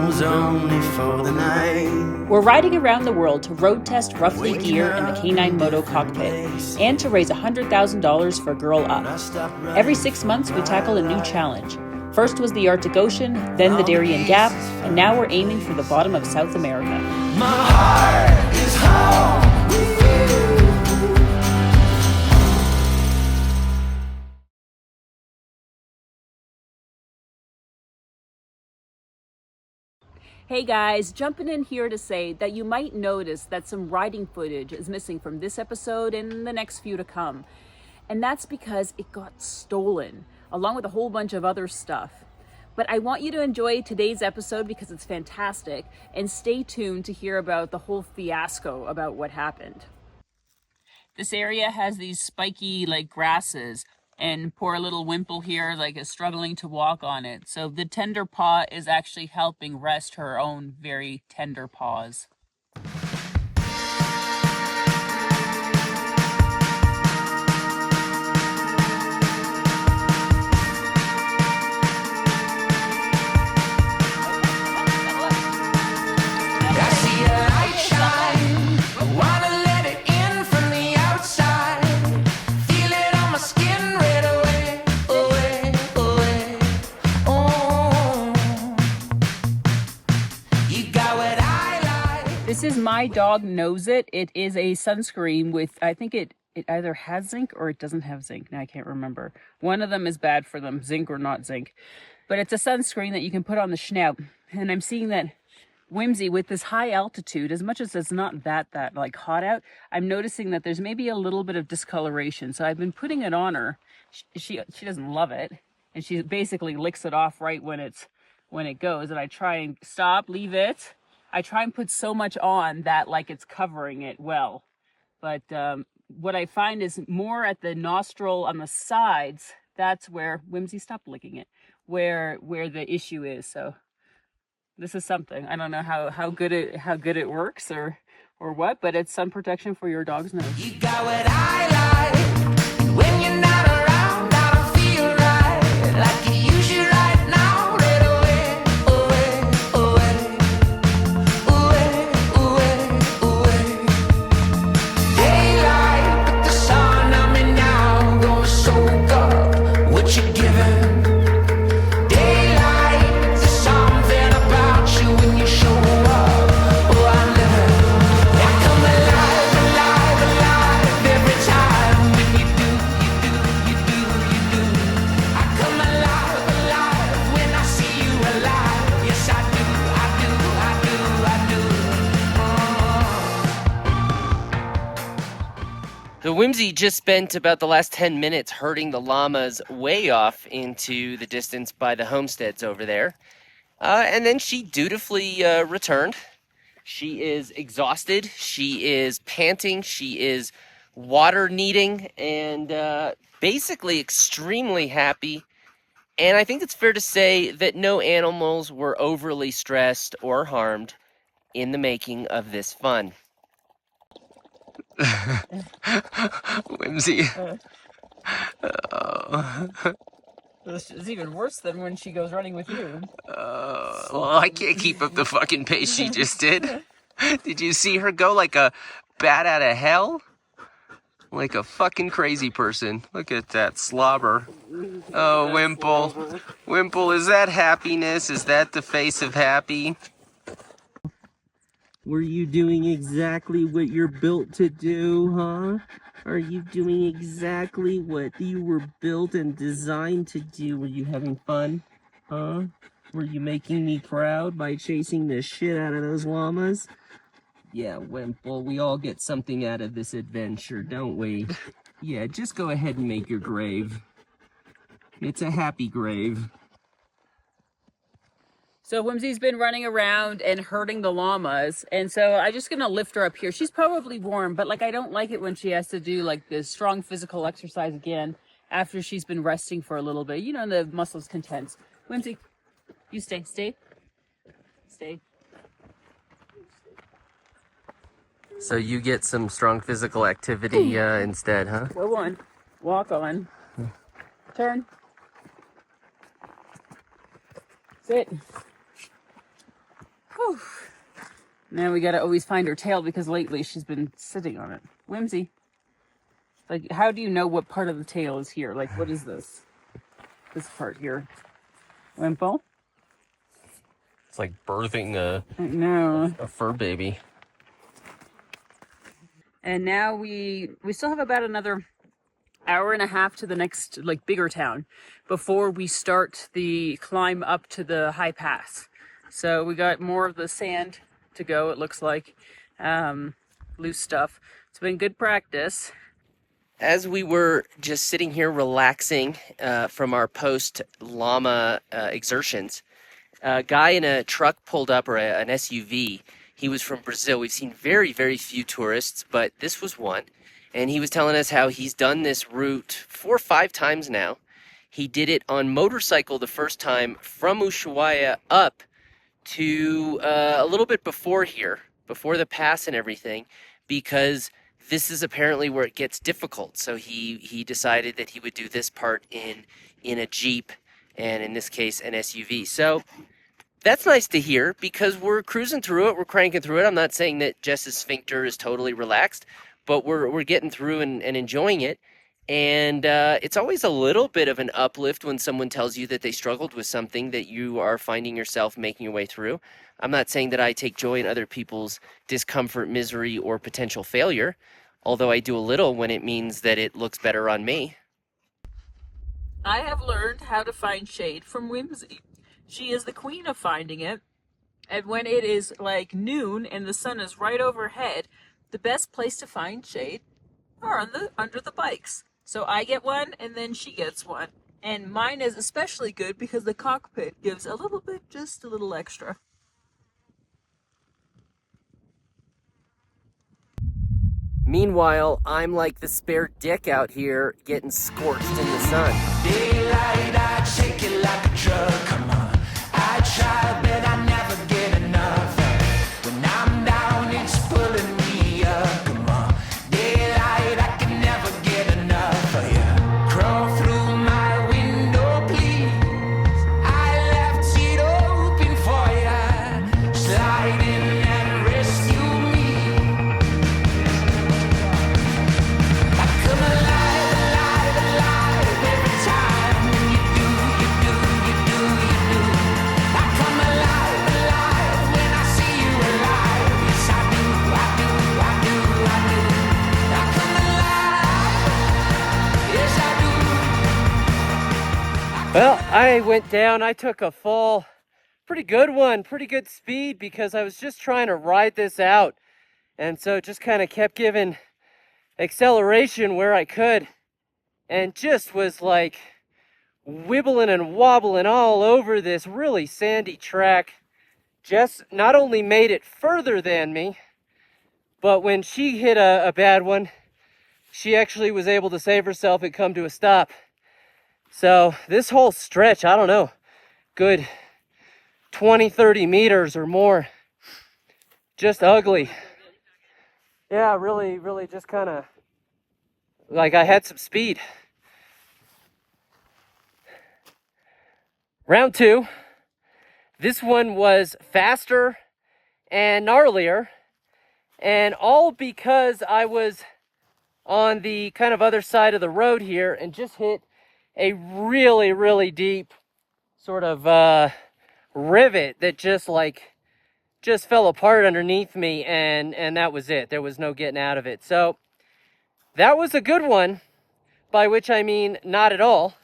was only for the night. We're riding around the world to road test Ruffly gear in the K9 Moto Cockpit and to raise $100,000 for Girl Up. Every 6 months, we tackle a new challenge. First was the Arctic Ocean, then the Darien Gap, and now we're aiming for the bottom of South America. My heart is home with you. Hey guys, jumping in here to say that you might notice that some riding footage is missing from this episode and the next few to come. And that's because it got stolen, along with a whole bunch of other stuff. But I want you to enjoy today's episode because it's fantastic, and stay tuned to hear about the whole fiasco about what happened. This area has these spiky grasses, and poor little Wimple here is struggling to walk on it. So the tender paw is actually helping rest her own very tender paws. This is My Dog Knows It. It is a sunscreen with, I think it either has zinc or it doesn't have zinc. Now I can't remember. One of them is bad for them, zinc or not zinc. But it's a sunscreen that you can put on the snout. And I'm seeing that Whimsy, with this high altitude, as much as it's not that hot out, I'm noticing that there's maybe a little bit of discoloration. So I've been putting it on her. She doesn't love it. And she basically licks it off right when it goes. And I try and stop, leave it. I try and put so much on that it's covering it well. But what I find is more at the nostril on the sides, that's where, Whimsy, stop licking it, where the issue is. So this is something. I don't know how good it works or what, but it's sun protection for your dog's nose. You got what I like. When you're not around, I don't feel right. Like you usually right now. Right away, away, away. Daylight, put the sun on me now. Gonna soak up what you're giving. Daylight, there's something about you when you show up. Oh, I'm living. I come alive, alive, alive every time when you do. I come alive, alive when I see you alive. Yes, I do. So Whimsy just spent about the last 10 minutes herding the llamas way off into the distance by the homesteads over there. And then she dutifully returned. She is exhausted. She is panting. She is water needing and basically extremely happy. And I think it's fair to say that no animals were overly stressed or harmed in the making of this fun. Whimsy. This is even worse than when she goes running with you. Well, I can't keep up the fucking pace she just did. Did you see her go like a bat out of hell? Like a fucking crazy person. Look at that slobber. Oh, Wimple. Wimple, is that happiness? Is that the face of happy? Were you doing exactly what you're built to do, huh? Are you doing exactly what you were built and designed to do? Were you having fun, huh? Were you making me proud by chasing the shit out of those llamas? Yeah, Wimple, we all get something out of this adventure, don't we? Yeah, just go ahead and make your grave. It's a happy grave. So Whimsy's been running around and herding the llamas, and so I'm just gonna lift her up here. She's probably warm, but I don't like it when she has to do this strong physical exercise again after she's been resting for a little bit. You know, the muscles can tense. Whimsy, you stay. So you get some strong physical activity instead, huh? Go on, walk on, turn, sit. Whew. Now we gotta always find her tail because lately she's been sitting on it. Whimsy. Like, how do you know what part of the tail is here? Like, what is this? This part here. Wimple? It's like birthing I know. a fur baby. And now we still have about another hour and a half to the next, like, bigger town before we start the climb up to the high pass. So we got more of the sand to go, it looks like. Loose stuff. It's been good practice. As we were just sitting here relaxing from our post-llama exertions, a guy in a truck pulled up, or an SUV. He was from Brazil. We've seen very, very few tourists, but this was one. And he was telling us how he's done this route 4 or 5 times now. He did it on motorcycle the first time from Ushuaia up to a little bit before here, before the pass and everything, because this is apparently where it gets difficult. So he decided that he would do this part in a Jeep, and in this case, an SUV. So that's nice to hear because we're cruising through it. We're cranking through it. I'm not saying that Jess's sphincter is totally relaxed, but we're getting through and enjoying it. And it's always a little bit of an uplift when someone tells you that they struggled with something that you are finding yourself making your way through. I'm not saying that I take joy in other people's discomfort, misery, or potential failure, although I do a little when it means that it looks better on me. I have learned how to find shade from Whimsy. She is the queen of finding it. And when it is like noon and the sun is right overhead, the best place to find shade are under the bikes. So I get one and then she gets one. And mine is especially good because the cockpit gives a little bit, just a little extra. Meanwhile, I'm like the spare dick out here getting scorched in the sun. Daylight, I shake it like a drug. Come on, I try, but I never get enough. When I'm down, it's pulling me up. Come on, daylight, I can never get enough of you. Crawl through my window, please. I left it open for you. Slide in and rescue me. I come alive, alive, alive every time when you do. I come alive, alive when I see you alive. Yes, I do. I come alive. Yes, I do. Well, I went down, I took a fall, pretty good one, pretty good speed because I was just trying to ride this out. And so just kind of kept giving acceleration where I could and just was like wibbling and wobbling all over this really sandy track. Jess not only made it further than me, but when she hit a bad one, she actually was able to save herself and come to a stop. So this whole stretch, I don't know, good 20, 30 meters or more, just ugly. Yeah, really just kind of like I had some speed. Round 2. This one was faster and gnarlier, and all because I was on the kind of other side of the road here and just hit a really deep sort of rivet that just fell apart underneath me, and that was it. There was no getting out of it. So that was a good one, by which I mean not at all.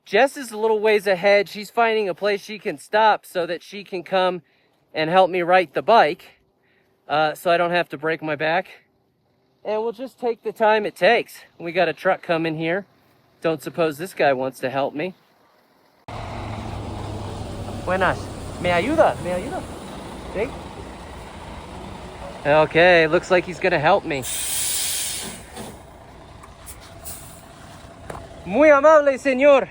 Jess is a little ways ahead. She's finding a place she can stop so that she can come and help me ride the bike, so I don't have to break my back. And we'll just take the time it takes. We got a truck coming here. Don't suppose this guy wants to help me. Buenas. ¿Me ayuda? ¿Sí? Okay, looks like he's gonna help me. Muy amable, señor.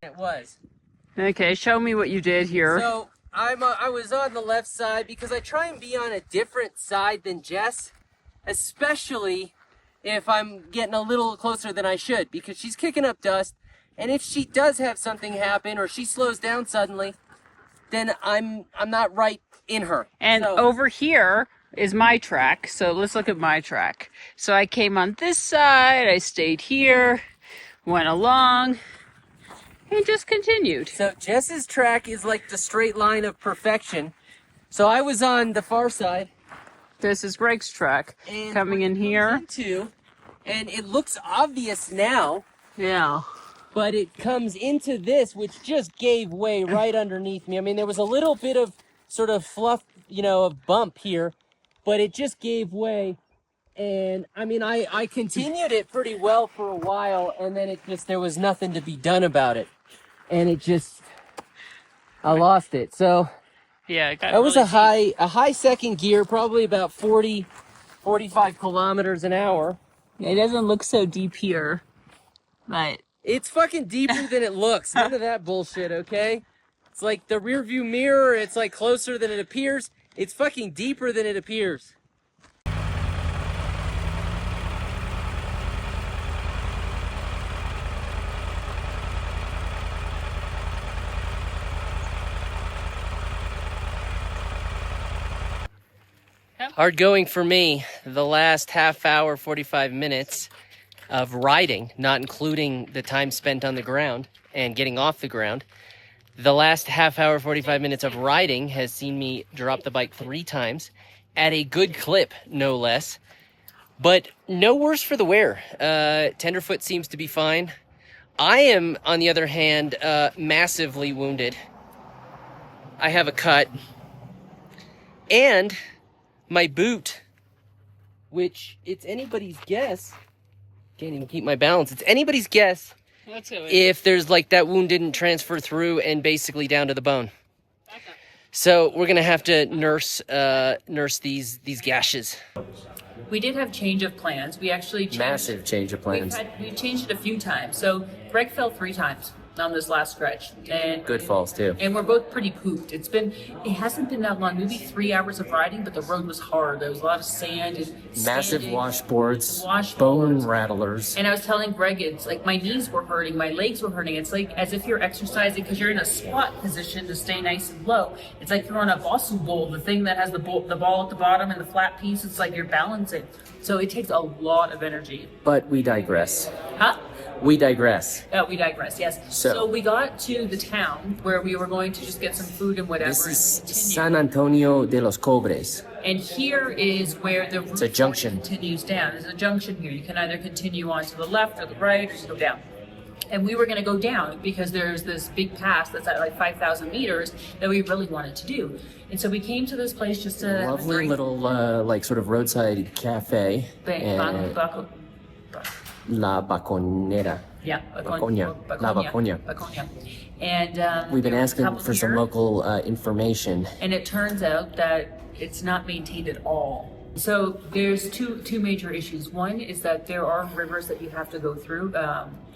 It was. Okay, show me what you did here. So I was on the left side because I try and be on a different side than Jess, especially if I'm getting a little closer than I should, because she's kicking up dust, and if she does have something happen or she slows down suddenly, then I'm not right in her. And So- over here is my track. So let's look at my track. So I came on this side, I stayed here, went along, and just continued. So Jess's track is like the straight line of perfection. So I was on the far side. This is Greg's track. And Coming in here. And it looks obvious now, Yeah. but it comes into this, which just gave way right underneath me. I mean, there was a little bit of sort of fluff, a bump here, but it just gave way. And I mean, I continued it pretty well for a while, and then there was nothing to be done about it. And I lost it. So Yeah, it got that was really a high second gear, probably about 40, 45 kilometers an hour. It doesn't look so deep here, but It's fucking deeper than it looks. None of that bullshit, okay? It's like the rear view mirror, it's like closer than it appears. It's fucking deeper than it appears. Hard going for me. The last half hour, 45 minutes of riding, not including the time spent on the ground and getting off the ground. The last half hour, 45 minutes of riding has seen me drop the bike 3 times at a good clip, no less. But no worse for the wear. Tenderfoot seems to be fine. I am, on the other hand, massively wounded. I have a cut. And my boot, which it's anybody's guess, can't even keep my balance, it's anybody's guess if there's like that wound didn't transfer through and basically down to the bone. So we're gonna have to nurse these gashes. we did have change of plans. We actually changed, Massive change of plans. we changed it a few times. So Greg fell 3 times on this last stretch, and Good falls too. and we're both pretty pooped. It hasn't been that long, maybe 3 hours of riding, but the road was hard. There was a lot of sand and Massive standing. washboards, Washboards. bone rattlers. And I was telling Greg, it's like my knees were hurting, my legs were hurting. It's like as if you're exercising because you're in a squat position to stay nice and low. It's like you're on a Bosu bowl, the thing that has the ball at the bottom and the flat piece. It's like you're balancing. So it takes a lot of energy. But we digress. Huh? We digress. We digress, yes. So we got to the town where we were going to just get some food and whatever. This is and continue. San Antonio de los Cobres. And here is where the route a junction. continues down. There's a junction here. You can either continue on to the left or the right, or you go down. And we were going to go down because there's this big pass that's at like 5,000 meters that we really wanted to do. And so we came to this place just to have a Lovely drink. little like sort of roadside cafe. And La Baconera. Yeah, Baconia. La Baconia. Baconia. And We've been there was a asking couple for some here, local information. and it turns out that it's not maintained at all. So there's two major issues. One is that there are rivers that you have to go through,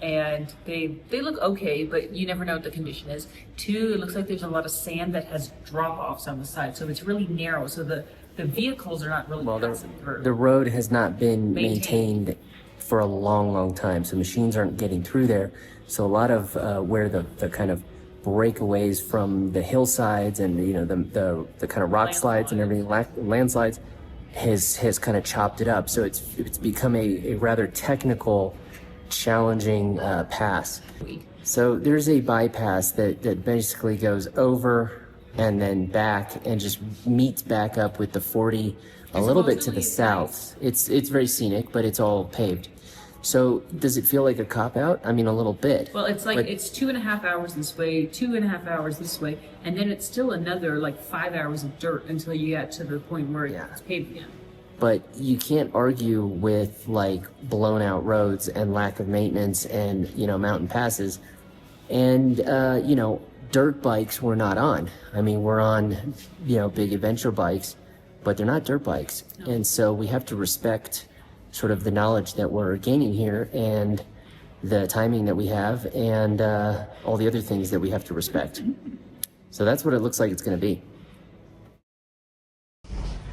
and they look okay, but you never know what the condition is. 2, it looks like there's a lot of sand that has drop-offs on the side, so it's really narrow, so the vehicles are not really passing through. The road has not been maintained for a long time, so machines aren't getting through there. So a lot of where the kind of breakaways from the hillsides and the kind of rock slides and everything, landslides, has kind of chopped it up. So it's become a rather technical, challenging pass. So there's a bypass that basically goes over and then back and just meets back up with the 40 a little bit to the south. It's very scenic, but it's all paved. So does it feel like a cop-out? I mean, a little bit. Well, it's like it's 2.5 hours this way, 2.5 hours this way, and then it's still another like 5 hours of dirt until you get to the point where it's paved again. But you can't argue with like blown out roads and lack of maintenance and mountain passes, and dirt bikes we're not on. I mean, we're on big adventure bikes, but they're not dirt bikes, and so we have to respect sort of the knowledge that we're gaining here and the timing that we have and all the other things that we have to respect. So that's what it looks like it's going to be.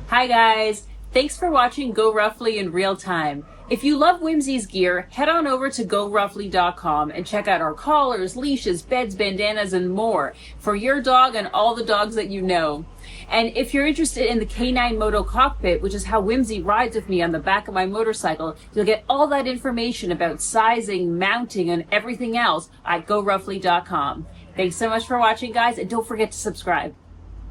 Hi guys, thanks for watching Go Roughly in real time. If you love Whimsy's gear, head on over to GoRuffly.com and check out our collars, leashes, beds, bandanas, and more for your dog and all the dogs that you know. And if you're interested in the K9 Moto Cockpit, which is how Whimsy rides with me on the back of my motorcycle, you'll get all that information about sizing, mounting, and everything else at GoRuffly.com. Thanks so much for watching, guys, and don't forget to subscribe.